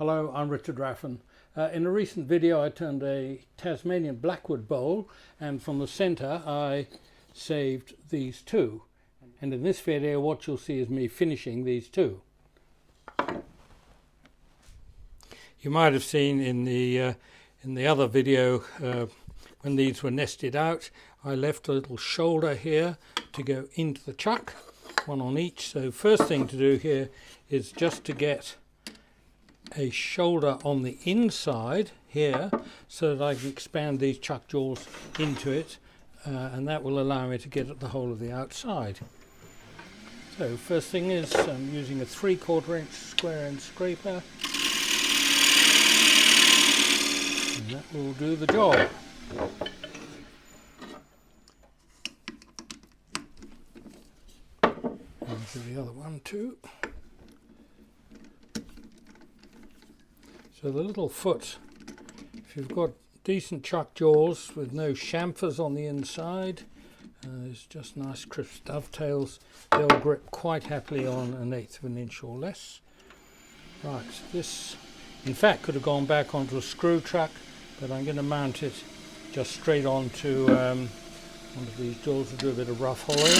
Hello, I'm Richard Raffan. In a recent video I turned a Tasmanian blackwood bowl, and from the centre I saved these two. And in this video what you'll see is me finishing these two. You might have seen in the other video when these were nested out, I left a little shoulder here to go into the chuck, one on each. So first thing to do here is just to get a shoulder on the inside here so that I can expand these chuck jaws into it, and that will allow me to get at the whole of the outside. So first thing is I'm using a 3/4 inch square end scraper, and that will do the job. And do the other one too. So the little foot, if you've got decent chuck jaws with no chamfers on the inside, there's just nice crisp dovetails, they'll grip quite happily on 1/8 of an inch or less. Right, so this in fact could have gone back onto a screw truck, but I'm going to mount it just straight onto one of these jaws to do a bit of rough hollowing.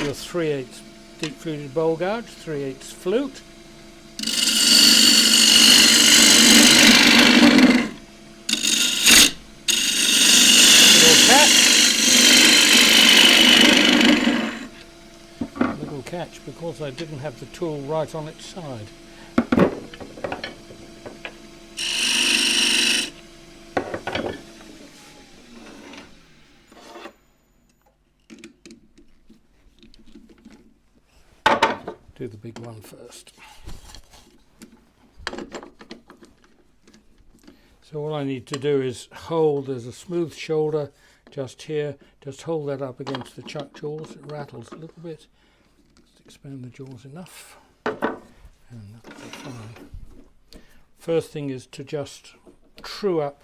Your 3/8 deep fluted bowl gouge, 3/8 flute. Little catch because I didn't have the tool right on its side. Do the big one first. So all I need to do is hold, there's a smooth shoulder just here, just hold that up against the chuck jaws. It rattles a little bit. Just expand the jaws enough and that'll be fine. First thing is to just true up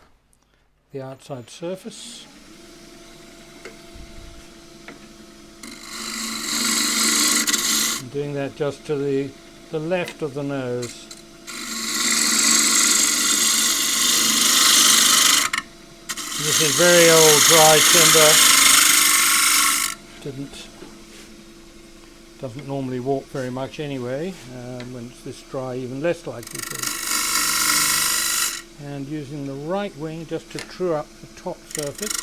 the outside surface. I'm doing that just to the left of the nose. This is very old dry timber. Doesn't normally warp very much anyway. When it's this dry, even less likely to. And using the right wing just to true up the top surface.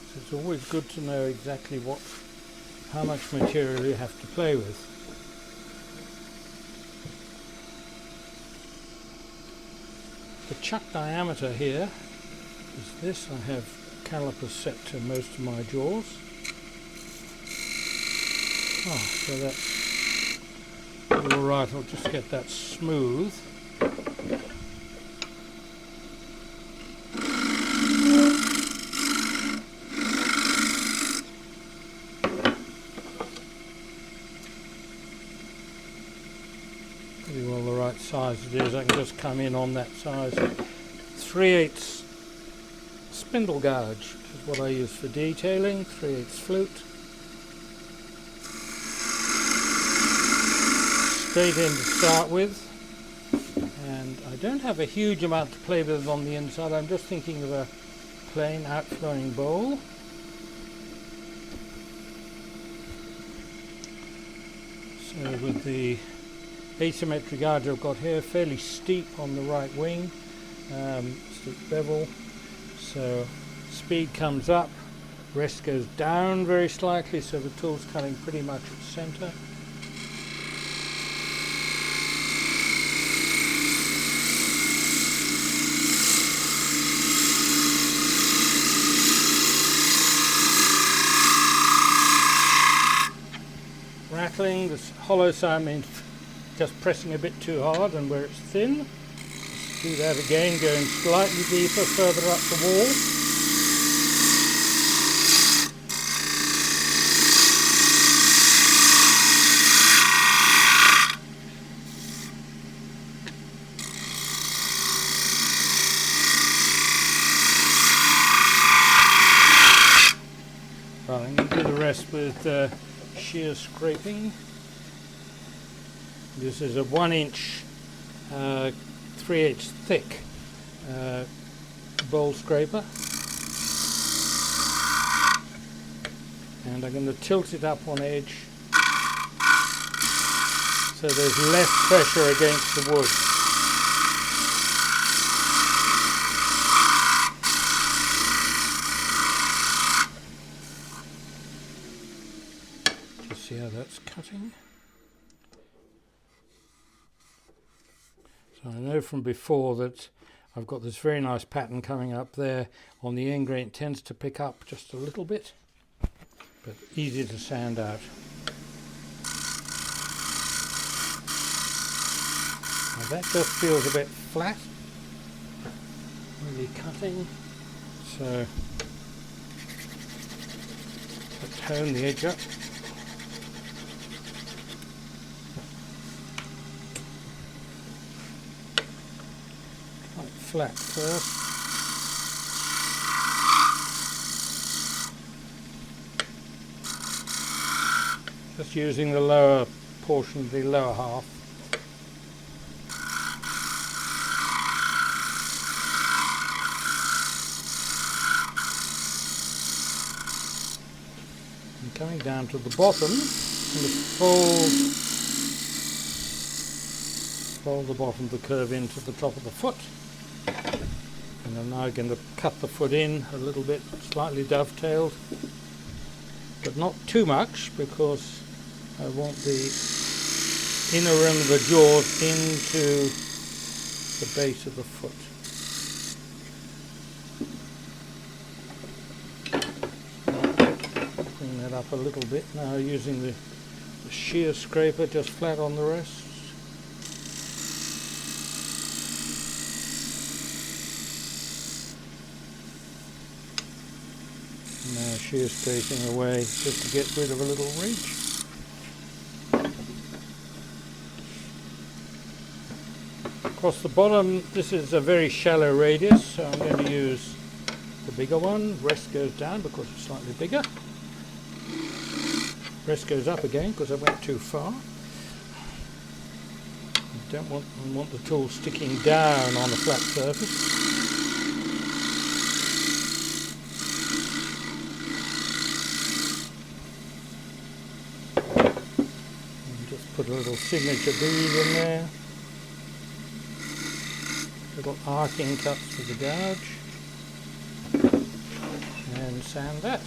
So it's always good to know exactly how much material you have to play with. The chuck diameter here is this. I have calipers set to most of my jaws. So that's all right. I'll just get that smooth. Pretty well the right size it is. I can just come in on that size. 3/8 spindle gouge, which is what I use for detailing. 3/8 flute. Straight in to start with. And I don't have a huge amount to play with on the inside. I'm just thinking of a plain outflowing bowl. So with the asymmetric gouge I've got here, fairly steep on the right wing, steep bevel, so speed comes up, rest goes down very slightly, so the tool's cutting pretty much at centre. Rattling, this hollow sound means just pressing a bit too hard, and where it's thin, just do that again, going slightly deeper, further up the wall. Right, I'm going to do the rest with shear scraping. This is a 1 inch 3/8 thick bowl scraper, and I'm going to tilt it up on edge so there's less pressure against the wood. Just see how that's cutting. So I know from before that I've got this very nice pattern coming up there on the end grain. It tends to pick up just a little bit, but easy to sand out. Now that just feels a bit flat, really cutting, so let's hone the edge up. Quite flat first. Just using the lower portion of the lower half. And coming down to the bottom, and fold the bottom of the curve into the top of the foot. And I'm now going to cut the foot in a little bit, slightly dovetailed, but not too much, because I want the inner rim of the jaws into the base of the foot. Bring that up a little bit now, using the shear scraper just flat on the wrists. Now shear scraping away just to get rid of a little ridge. Across the bottom, this is a very shallow radius, so I'm going to use the bigger one. Rest goes down because it's slightly bigger. Rest goes up again because I went too far. I want the tool sticking down on a flat surface. Put a little signature bead in there, little arcing cuts for the gouge, and sand that.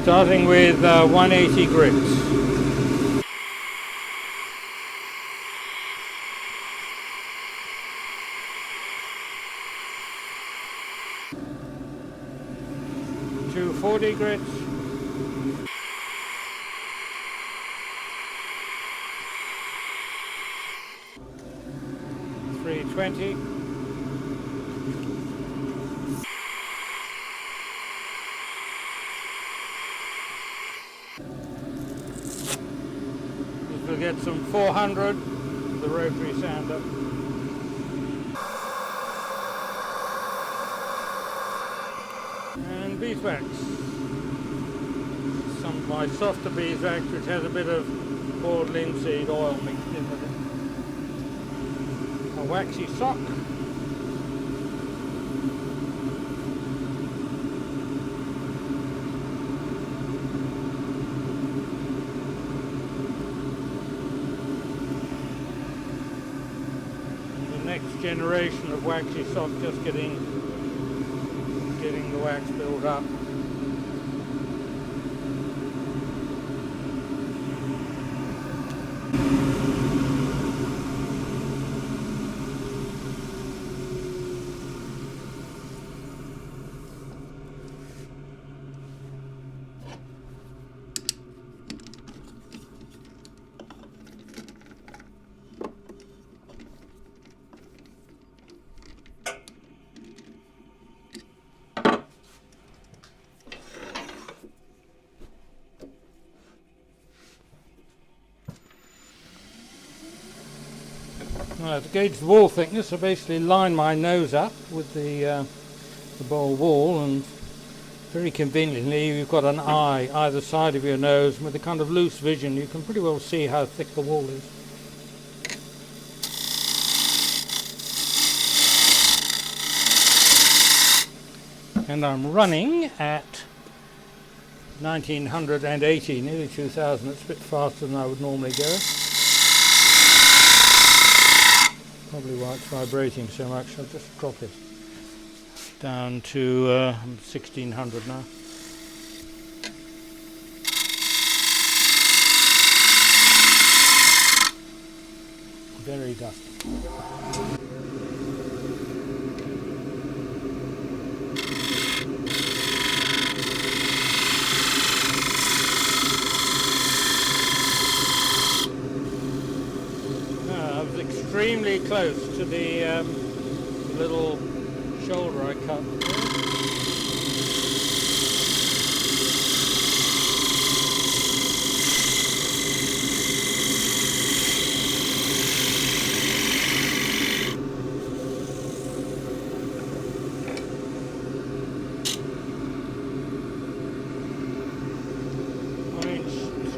Starting with 180 grits. Two 40 grits. 320. This will get some 400 with the rotary sander. And beeswax. Some of my softer beeswax which has a bit of boiled linseed oil mixed in with it. A waxy sock. And the next generation of waxy sock, just getting the wax built up. To gauge the wall thickness, I basically line my nose up with the bowl wall and Very conveniently, you've got an eye either side of your nose, and with a kind of loose vision you can pretty well see how thick the wall is. And I'm running at 1980, nearly 2000. It's a bit faster than I would normally go. Probably why it's vibrating so much. I'll just drop it down to 1600 now. Very dusty. I was extremely close to the little shoulder I cut.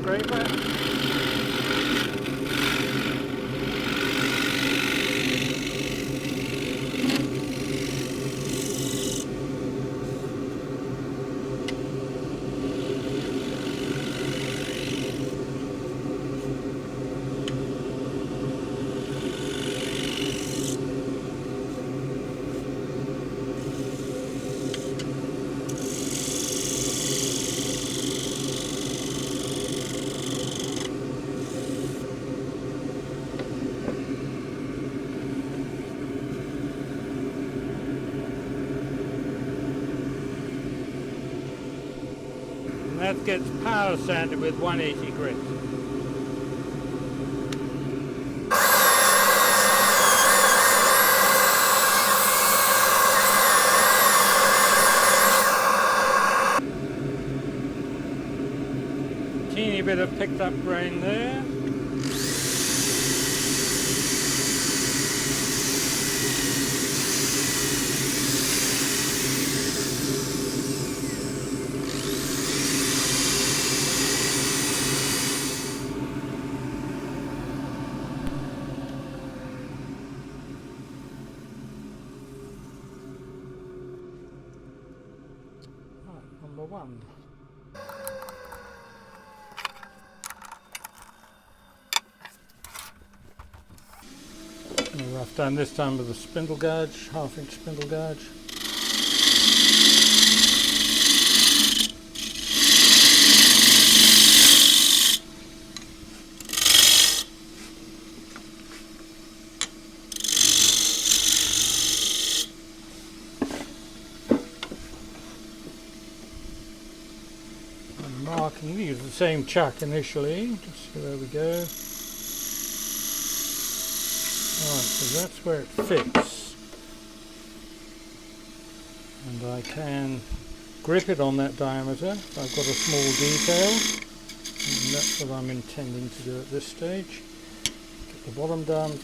Scraper. That gets power sanded with 180 grit. Teeny bit of picked up grain there. Number one. I'll rough down this time with a spindle gouge, 1/2 inch spindle gouge. Marking, use the same chuck initially, just see where we go. Alright, so that's where it fits. And I can grip it on that diameter. I've got a small detail, and that's what I'm intending to do at this stage. Get the bottom done.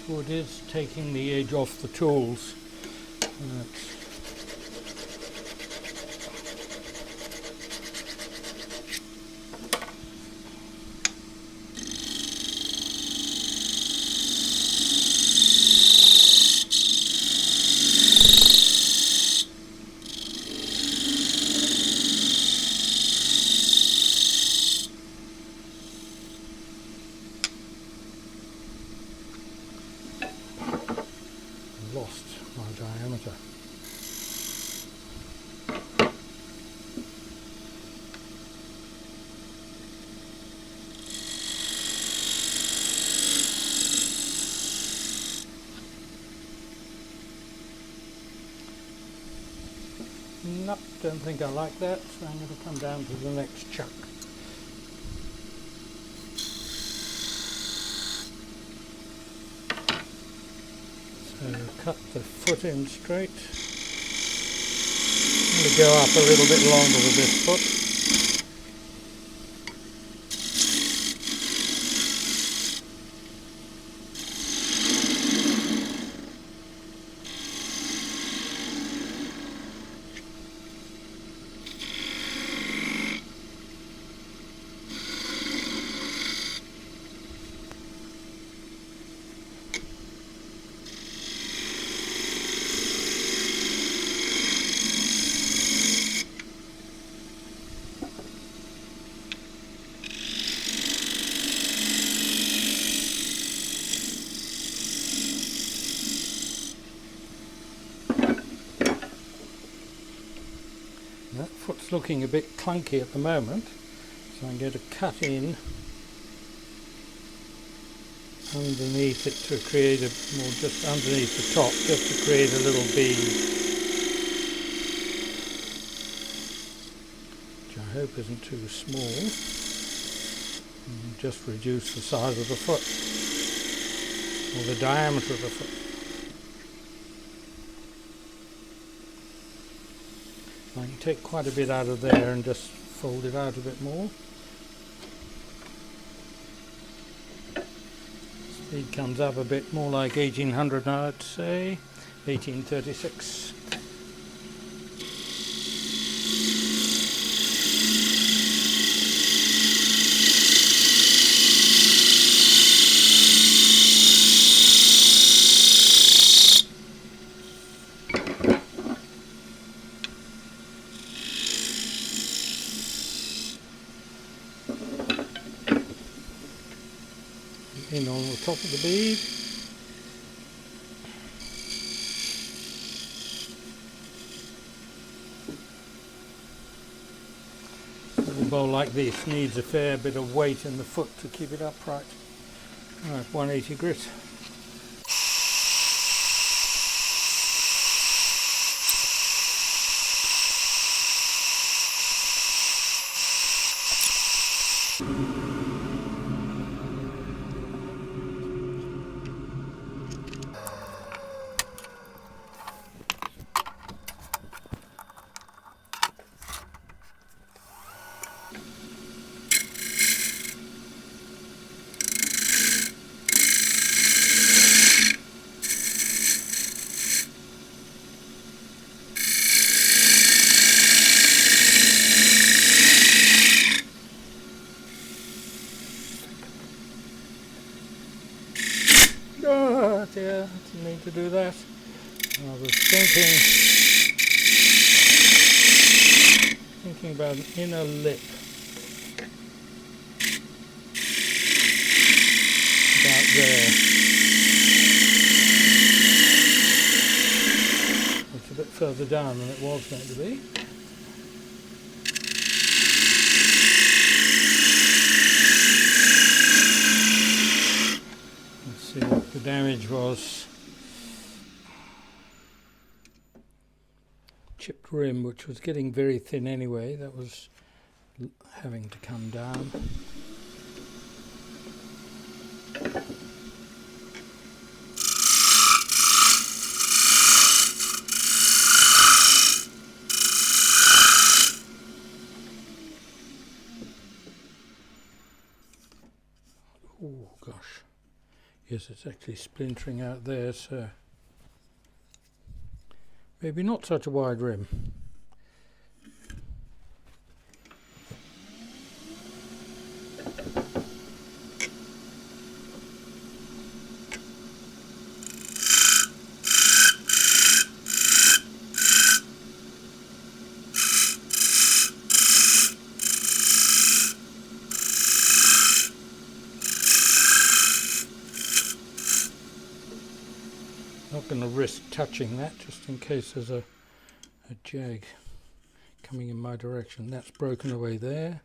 Wood is taking the edge off the tools. up. Don't think I like that, so I'm going to come down to the next chuck. So cut the foot in straight. I'm going to go up a little bit longer with this foot. That foot's looking a bit clunky at the moment, so I'm going to cut in underneath it to create just underneath the top, just to create a little bead, which I hope isn't too small, and just reduce the size of the foot, or the diameter of the foot. I can take quite a bit out of there and just fold it out a bit more. Speed comes up a bit more like 1800 now, I'd say, 1836. In on the top of the bead. A little bowl like this needs a fair bit of weight in the foot to keep it upright. Right, 180 grit. Oh dear, I didn't mean to do that. I was thinking about an inner lip. About there. It's a bit further down than it was going to be. See what the damage was. Chipped rim, which was getting very thin anyway, that was having to come down. Oh gosh. Yes, it's actually splintering out there, so maybe not such a wide rim. Not going to risk touching that, just in case there's a jag coming in my direction. That's broken away there.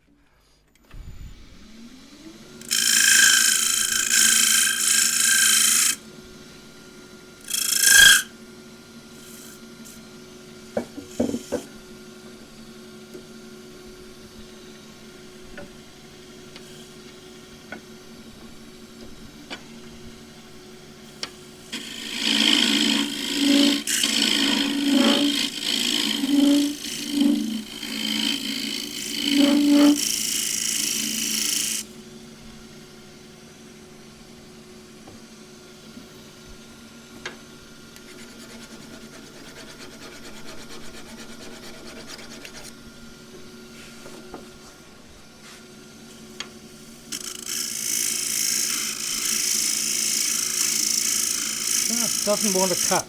doesn't want to cut.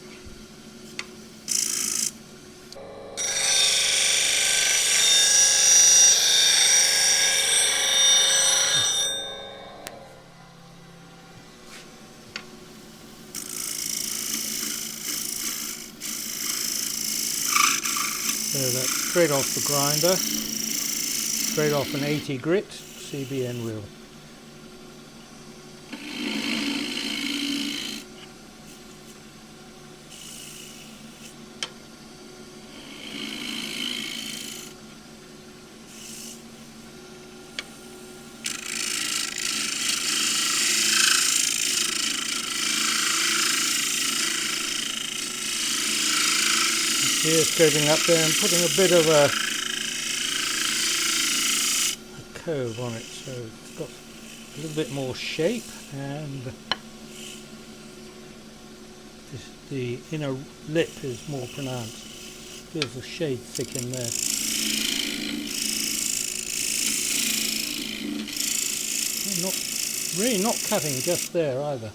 So that's straight off the grinder, straight off an 80 grit CBN wheel. Here, scraping up there and putting a bit of a cove on it, so it's got a little bit more shape, and the inner lip is more pronounced. Feels a shade thick in there. Really not cutting just there either.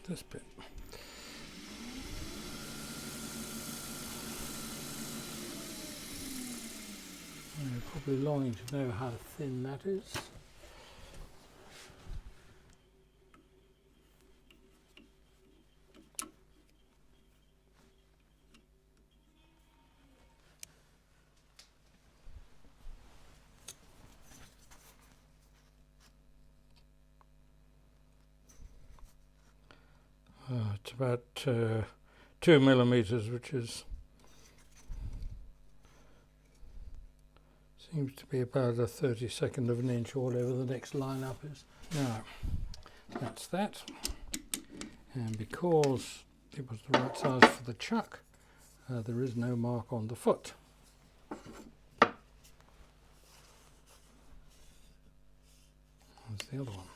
This bit. You're probably longing to know how thin that is. It's about 2 millimeters, which seems to be about a 32nd of an inch, or whatever the next line up is. Now, that's that. And because it was the right size for the chuck, there is no mark on the foot. That's the other one.